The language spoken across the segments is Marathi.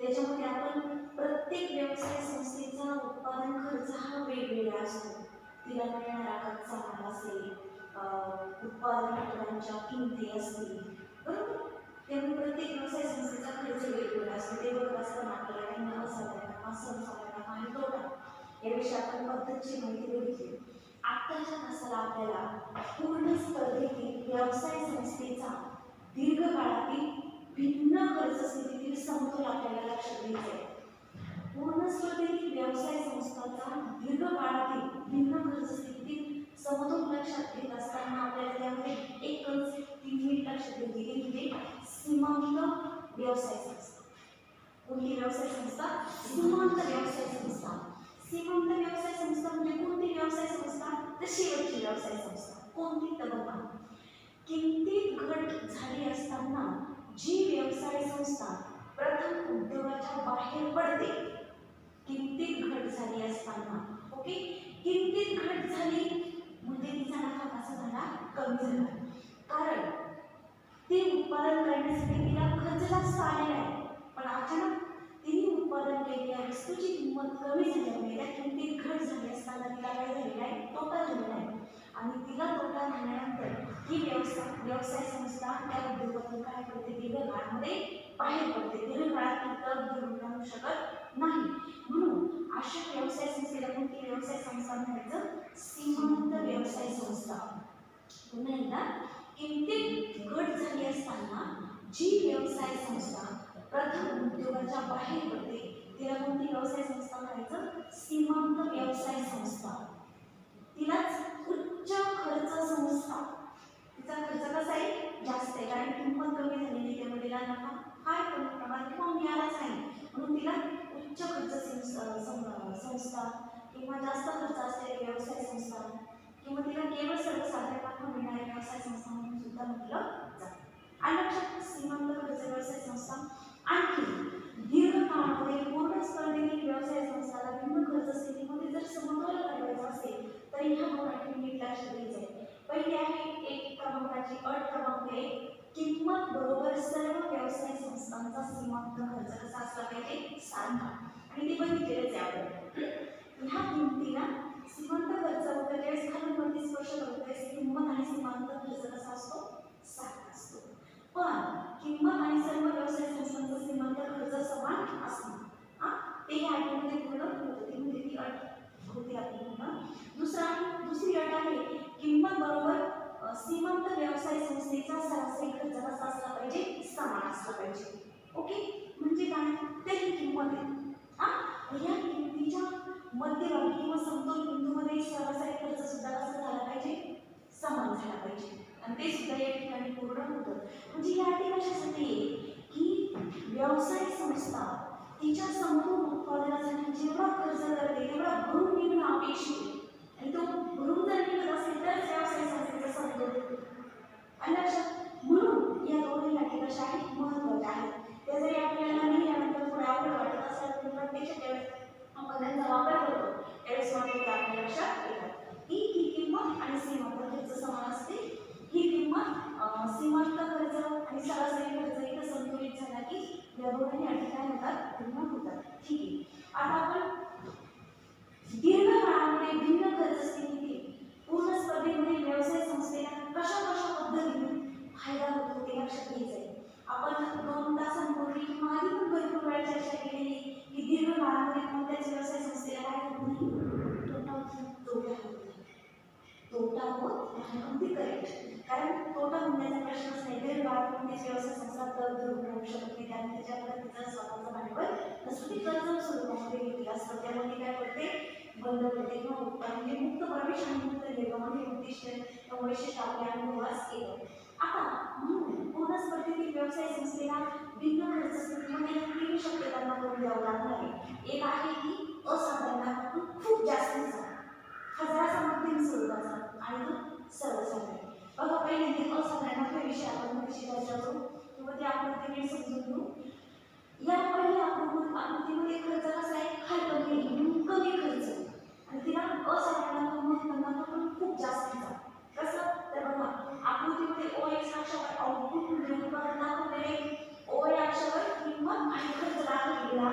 त्याच्यामध्ये आपण प्रत्येक व्यवसाय संस्थेचा उत्पादन खर्च हा वेगवेगळा असतो. तिला मिळणारा कच्चा माल असेल, उत्पादन घटकांच्या किमती असतील, बरोबर. त्यामुळे प्रत्येक व्यवसाय संस्थेचा खर्च वेगवेगळा असतो. ते बघत असताना आपल्याला काही असाधारण असंसाधारण आणि तोटा याविषयी आपण पद्धतची माहिती बघितली. आत्ताच्या तासाला आपल्याला पूर्ण स्पर्धेतील व्यवसाय संस्थेचा दीर्घकाळातील भिन्न खर्च स्थितीतील समतोल आपल्याला लक्षात घ्यायचा आहे. पूर्ण स्पर्धेतील व्यवसाय संस्थांचा दीर्घकाळातील भिन्न खर्च स्थितीतील समतोल लक्षात घेत असताना आपल्याला त्यामध्ये एक नीट लक्षात घ्यायची की म्हणजे सीमांत व्यवसाय संस्था. कोणती व्यवसाय संस्था? सीमांत व्यवसाय संस्था. सीमांत व्यवसाय संस्था म्हणजे कोणती व्यवसाय संस्था? तर शेवटची व्यवसाय संस्था. कोणती? तर बघा, किमतीत घट झाली असताना जी व्यवसाय संस्था प्रथम उद्योगाच्या बाहेर पडते, किमतीत घट झाली असताना, ओके, किमतीत घट झाली म्हणजे तिचा नफा कसा झाला? कमी झाला. कारण ते उत्पादन करण्यासाठी तिला खर्च जास्त आलेला आहे, पण अचानक तिने उत्पादन केलेल्या वस्तूची किंमत कमी झाल्यामुळे त्या किमतीत घट झाली असताना तिला काय झालेलं आहे? तोटा झालेला आहे. आणि तिला तोटा झाल्यानंतर ही व्यवसाय संस्था त्या उद्योगातून काय करते? दीर्घकाळामध्ये बाहेर पडते. दीर्घकाळात ती तग धरून राहू शकत नाही. म्हणून अशा व्यवसाय संस्थेला कोणती व्यवसाय संस्था म्हणायचं? सीमांत व्यवसाय संस्था. पुन्हा एकदा, किमतीत घट झाली असताना जी व्यवसाय संस्था प्रथम उद्योगाच्या बाहेर पडते तिला कोणती व्यवसाय संस्था म्हणायचं? सीमांत व्यवसाय संस्था. तिलाच उच्च खर्च संस्था. तिचा खर्च कसा आहे? जास्त आहे, कारण किंमत कमी झालेली, त्यामुळे तिला नफा फार कमी प्रमाणात किंवा मिळालाच नाही. म्हणून तिला उच्च खर्च संस्था किंवा जास्त खर्च असलेली व्यवसाय संस्था किंवा तिला केवळ सर्वसाधारण नफा मिळणाऱ्या व्यवसाय संस्था म्हणून सुद्धा म्हटलं जातं. आणि लक्षात, सीमांत खर्च व्यवसाय संस्था. आणखी दीर्घकाळामध्ये पूर्ण स्पर्धेतील व्यवसाय संस्थाला भिन्न खर्च स्थितीमध्ये जर समतोल करायचा असेल तर ह्या दोन अटी नीट लक्षात घ्यायच्या आहेत. पहिली आहे एक क्रमांकाची अट क्रमांक 1, किंमत बरोबर सर्व व्यवसाय संस्थांचा सीमांत खर्च कसा असला पाहिजे? सारखा. आणि ते बघितलेलंच आहे आपण. ह्या किमतीला सीमांत खर्च होतं त्यावेळेस खालून वरती स्पर्श करतो त्यावेळेस किंमत आणि सीमांत खर्च कसा असतो? सारखा असतो. पण किंमत आणि सर्व व्यवसाय संस्थांचा सीमांत खर्च समान असतो. ते या अटीमध्ये पूर्ण होतं. ती म्हणजे ती अट होती आपली. दुसरी अट आहे किंमत बरोबर सीमांत व्यवसाय संस्थेचा सरासरी खर्च कसा असला पाहिजे? समान असला पाहिजे. ओके, म्हणजे काय? तर ही किंमत आहे. या किमतीच्या मध्यभागी किंवा समतोल बिंदूमध्ये सरासरी खर्च सुद्धा कसा झाला पाहिजे? समान झाला पाहिजे. आणि ते सुद्धा या ठिकाणी पूर्ण होतं. म्हणजे या अटी कशासाठी आहे की व्यवसाय संस्था तिच्या संपूर्ण उत्पादनासाठी जेवढा खर्च करते तेवढा भरून निघणं अपेक्षित आहे. आणि तो भरून जर निघत असेल तर व्यवसाय संस्थेचा समतोल होतो. आणि लक्षात, म्हणून या दोन्ही अटी कशा आहेत? महत्त्वाच्या आहेत. त्या जरी आपल्याला लिहिल्यानंतर थोडं अवघड वाटत असेल तर प्रत्यक्षात त्यावेळेस आपण त्यांचा वापर करतो त्यावेळेस वाटतं आपल्या लक्षात येतात की ही किंमत आणि सीमांत खर्च समान असते. ही किंमत सीमांत खर्च आणि सरासरी खर्च इथं संतुलित झाला की या दोन्ही अटी काय होतात? पूर्ण होतात. ठीक आहे. आता आपण दीर्घकाळामध्ये भिन्न खर्च स्थितीतील पूर्ण स्पर्धेमध्ये व्यवसाय संस्थेला कशा पद्धतीने फायदा होतो ते लक्षात घ्यायचं आहे. आपण 2 तासांपूर्वी किंवा आधी पण भरपूर वेळा चर्चा केलेली की दीर्घकाळामध्ये कोणत्याच व्यवसाय संस्थेला काय होत नाही? तोटा होत नाही. अगदी करेक्ट. कारण तोटा होण्याचा प्रश्नच नाही. दीर्घकाळात कोणतीच व्यवसाय संस्था तग धरून राहू शकत नाही. कारण त्याच्याकडे तिचा स्वतःचा भांडवल नसतं. ती कर्ज स्वरूपामध्ये घेतली असतं. त्यामुळे काय करते? बंद करते किंवा म्हणजे मुक्त प्रवेश आणि मुक्त निर्गमन हे उद्दिष्ट वैशिष्ट्य आपल्या अनुभवास येतं. आता म्हणून पूर्ण स्पर्धेतील व्यवसाय संस्थेला भिन्न खर्च स्थितीमध्ये 3 शक्यतांना तोंड द्यावं लागणार आहे. एक आहे की असाधारणातून खूप जास्तीचा, हजाराचा मध्यम स्वरूपाचा आणि तो सर्वसाधारण. बघा, पहिले असाधारणाचा विषय आपण कशी चर्चा करू किंवा ते आकृतीने समजून घेऊ. या पहिल्या आकृतीमध्ये खर्च कसा आहे? कमी खर्च आणि तिला असाधारणातून महत्त्वातून खूप जास्तीचा. कसं? तर बघा, आकृतीमध्ये OX अक्षावर आउटपुट म्हणजे उत्पादन दाखवलेले, OY अक्षावर किंमत आणि खर्च दाखवलेला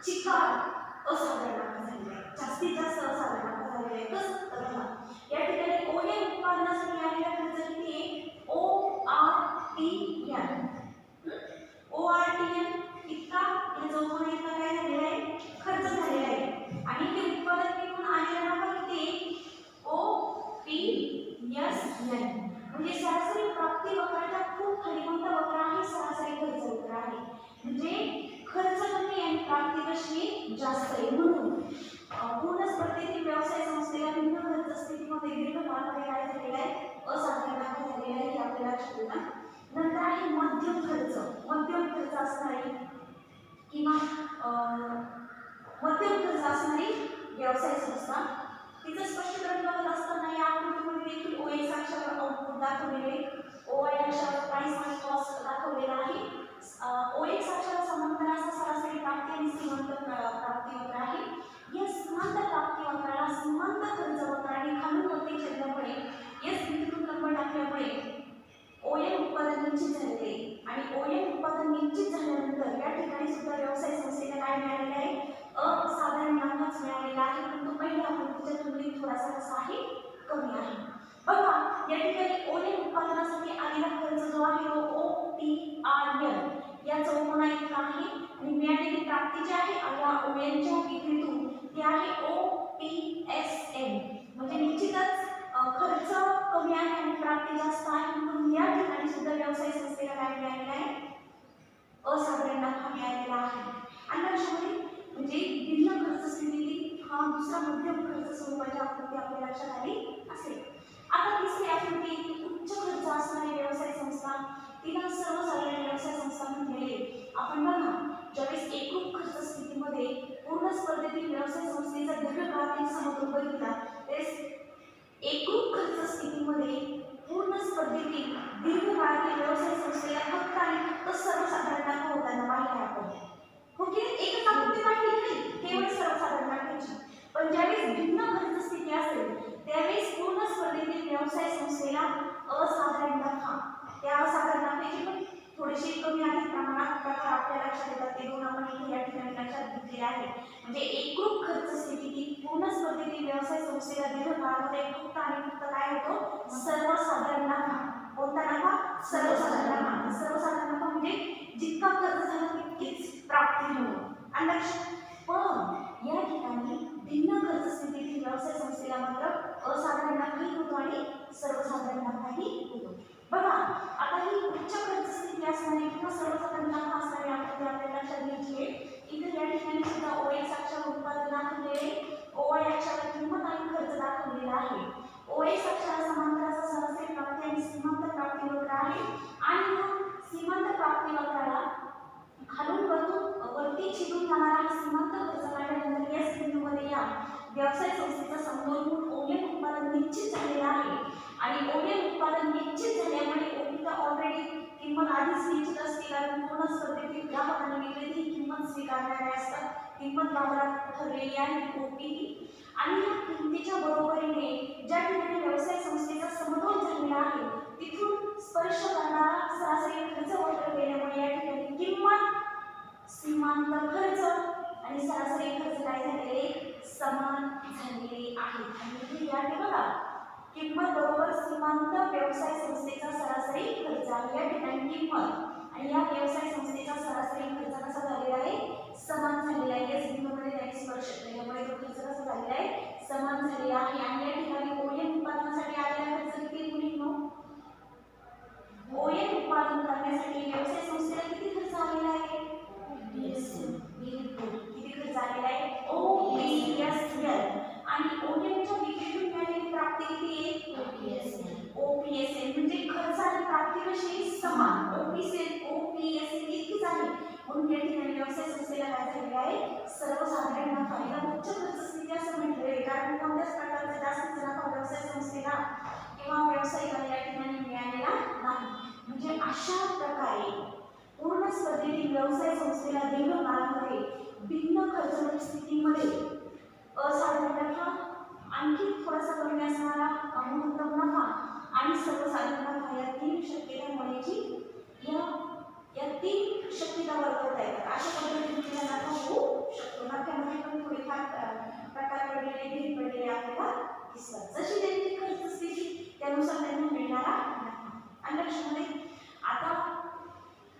चिकार असाधारण नफा झालेला आहे, जास्तीत जास्त असाधारण नफा झालेला आहे. कसं तर बघा या ठिकाणी ओएम उत्पादनासाठी आलेला खर्च किती आहे? ORTN इतका या चौकोना इतका काय झालेला आहे? खर्च झालेला आहे. आणि हे उत्पादन विकून आलेला नफा किती आहे? OPSN म्हणजे सरासरी प्राप्ती वक्राच्या खूप खाली कोणता वक्र आहे? सरासरी खर्च वक्र आहे. म्हणजे खर्च कमी आणि प्राप्ती कशी जास्त आहे. म्हणून पूर्ण स्पर्धेतील व्यवसाय संस्थेला भिन्न खर्च स्थितीमध्ये दीर्घकाळामध्ये काय झालेला आहे? असाधारण नफा झालेला आहे, हे आपल्याला लक्षात येतं. नंतर आहे मध्यम खर्च. मध्यम खर्च असणारी किंवा मध्यम खर्च असणारी व्यवसाय संस्था, तिचं स्पष्टीकरण बघत असताना या आकृतीमध्ये देखील OX अक्षरावर आउटपुट दाखवलेले, OY अक्षरावर प्राइस आणि कॉस्ट दाखवलेला आहे. OX अक्षरावर समांतर असा सरासरी प्राप्ती आणि सीमांत प्राप्ती वक्र आहे. या सीमांत प्राप्ती वक्राला सीमांत खर्च वक्र आणि खालून वरती छेदल्यामुळे S बिंदूतून लंब टाकल्यामुळे ओएम उत्पादन निश्चित झाले आणि ओएम उत्पादन निश्चित झाल्यानंतर या ठिकाणी सुद्धा व्यवसाय संस्थेला काय मिळालेले आहे? असाधारण नफाच मिळालेला आहे, परंतु पहिल्या आकृतीच्या तुलनेत थोडासा कसा आहे? कमी आहे. बघा या ठिकाणी ओएम उत्पादनासाठी आलेला खर्च जो आहे तो OTRN या चौकोना इतका आहे आणि मिळालेली प्राप्ती जी आहे या ओएमच्या विक्रीतून ती आहे OPSN म्हणजे निश्चितच खर्च कमी आहे आणि प्राप्ती जास्त आहे. म्हणून या ठिकाणी सुद्धा व्यवसाय संस्थेला काय मिळालेलं आहे? असाधारण नफा मिळालेला आहे. आणि लक्षामध्ये म्हणजे भिन्न खर्च स्थितीतील हा दुसरा मध्यम खर्च स्वरूपाची आकृती आपल्या लक्षात आली असेल. आता तिसरी आकृती उच्च खर्च असणारी व्यवसाय संस्था, तिला सर्वसाधारण व्यवसाय संस्था म्हणलेले. आपण बघा ज्यावेळेस एकरूप खर्च स्थितीमध्ये पूर्ण स्पर्धेतील व्यवसाय संस्थेचा दीर्घकाळातील समतोल बघितला त्यावेळेस एकरूप खर्च स्थितीमध्ये पूर्ण स्पर्धेतील दीर्घकाळातील व्यवसाय संस्थेला फक्त आणि फक्त सर्वसाधारण नफा होताना पाहिला आपण. हो की एकच आकृती पाहिली नाही केवळ सर्वसाधारण नफ्याची. पण ज्यावेळेस भिन्न खर्च स्थिती असेल त्यावेळेस पूर्ण स्पर्धेतील व्यवसाय संस्थेला असाधारण नफा, त्या असाधारण नफ्याची पण थोडीशी कमी अधिक प्रमाणात प्रकार आपल्या लक्षात येतात. ते दोन आपण इथे या ठिकाणी लक्षात घेतलेले आहे. म्हणजे एकरूप खर्च स्थितीतील पूर्ण स्पर्धेतील व्यवसाय संस्थेला दीर्घकाळामध्ये फक्त आणि फक्त काय होतो? सर्वसाधारण नफा. कोणता नफा? सर्वसाधारण नफा. सर्वसाधारण नफा म्हणजे जितका खर्च झाला तितकीच प्राप्ती होणं. आणि लक्षात पण या ठिकाणी भिन्न खर्च स्थितीतील व्यवसाय संस्थेला मात्र असाधारण नफाही होतो आणि सर्वसाधारण नफाही होतो. बघा आता ही उच्च खर्च स्थिती असणारी किंवा सर्वसाधारण नफा असणारी आकृती आपल्याला लक्षात घ्यायची आहे. इथे या ठिकाणी सुद्धा OX अक्षर उत्पादन दाखवलेले, OY अक्षराला किंमत आणि खर्च दाखवलेला आहे. OX अक्षराला समांतर असा सरासरी प्राप्ती आणि सीमांत प्राप्ती वक्र आहे आणि सीमांत प्राप्ती वक्राला खालून वरती छेदून जाणारा सीमांत खर्च काढल्यानंतर या बिंदूमध्ये या व्यवसाय संस्थेचा समतोल म्हणून ओएम उत्पादन निश्चित झालेला आहे आणि ओएम उत्पादन निश्चित झाल्यामुळे ओपीचा ऑलरेडी किंमत आधीच निश्चित असते, कारण पूर्ण स्पर्धेतील ग्राहकांनी वेगळी ही किंमत स्वीकारणारे असतात. किंमत बाजारात ठरलेली आहे ओपी आणि या किंमतीच्या बरोबरीने ज्या ठिकाणी व्यवसाय संस्थेचा समतोल झालेला आहे तिथून स्पर्श करणारा सरासरी खर्च वक्र केल्यामुळे या ठिकाणी किंमत, सीमांत खर्च आणि सरासरी खर्च काय झालेले? समान झालेले आहेत. आणि या ठिकाणी बघा किंमत बरोबर सीमांत व्यवसाय संस्थेचा सरासरी खर्च आहे. या ठिकाणी किंमत आणि या व्यवसाय संस्थेचा सरासरी खर्च कसा झालेला आहे? समान झालेला आहे. या बिंदूमध्ये त्याने स्पर्श केल्यामुळे तो खर्च कसा झालेला आहे? समान झालेला आहे. आणि या ठिकाणी ओएम उत्पादनासाठी आलेला खर्च किती मुलींनो? ओएम उत्पादन करण्यासाठी व्यवसाय संस्थेला किती खर्च आलेला आहे? किती खर्च आलेला आहे? OPSN. आणि ओएमच्या विक्रीतून मिळालेली प्राप्ती किती आहे? OPSN म्हणजे खर्च आणि प्राप्ती कशी समान. OPSN इतकीच आहे. म्हणून या ठिकाणी व्यवसाय संस्थेला काय झालेला आहे? सर्वसाधारण नफा. याला उच्च खर्च स्थिती असं म्हटलेलं आहे कारण कोणत्याच प्रकारचा जास्तीचा नफा व्यवसाय संस्थेला किंवा व्यावसायिकाला या ठिकाणी मिळालेला नाही. म्हणजे अशा प्रकारे पूर्ण स्पर्धेतील व्यवसाय संस्थेला दीर्घकाळामध्ये भिन्न खर्च स्थितीमध्ये असाधारण नफा, आणखी थोडासा कमी असणारा महत्तम नफा आणि सर्वसाधारण नफा या तीन शक्यता मिळण्याची या तीन शक्यता वर्गवता येतात. अशा पद्धतीने नफा होऊ शकतो. हिस्सा. जशी त्यांची खर्च स्थिती त्यानुसार त्यांना मिळणारा नफा. आणि लक्षामध्ये आता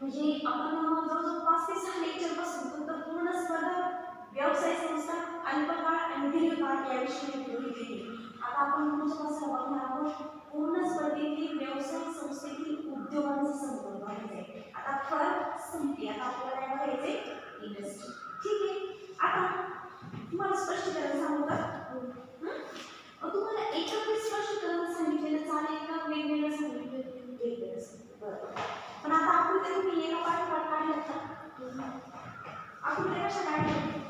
म्हणजे आपण जवळजवळ 5 ते 6 लेक्चर पासून तर पूर्ण स्पर्धा व्यवसाय संस्था अल्पकाळ आणि दीर्घकाळ या विषयावर घेतली. आता आपण पुढच्या तासाला बघणार आहोत पूर्ण स्पर्धेतील व्यवसाय संस्थेतील उद्योगांचा संदर्भ आहे. आता फर्म संपली, आता आपल्याला काय बघायचे इंडस्ट्री. ठीक आहे. आता तुम्हाला स्पष्टीकरण सांगू का? तुम्हाला एकत्रित स्पष्टीकरण सांगितलेलं चालेल का वेगवेगळं सांगितलं? वेगवेगळं सांगितलं. बरं. पण आता आपण ते तुम्ही एका पाठोपाठ काढलं का? आपण ते कशा काढले?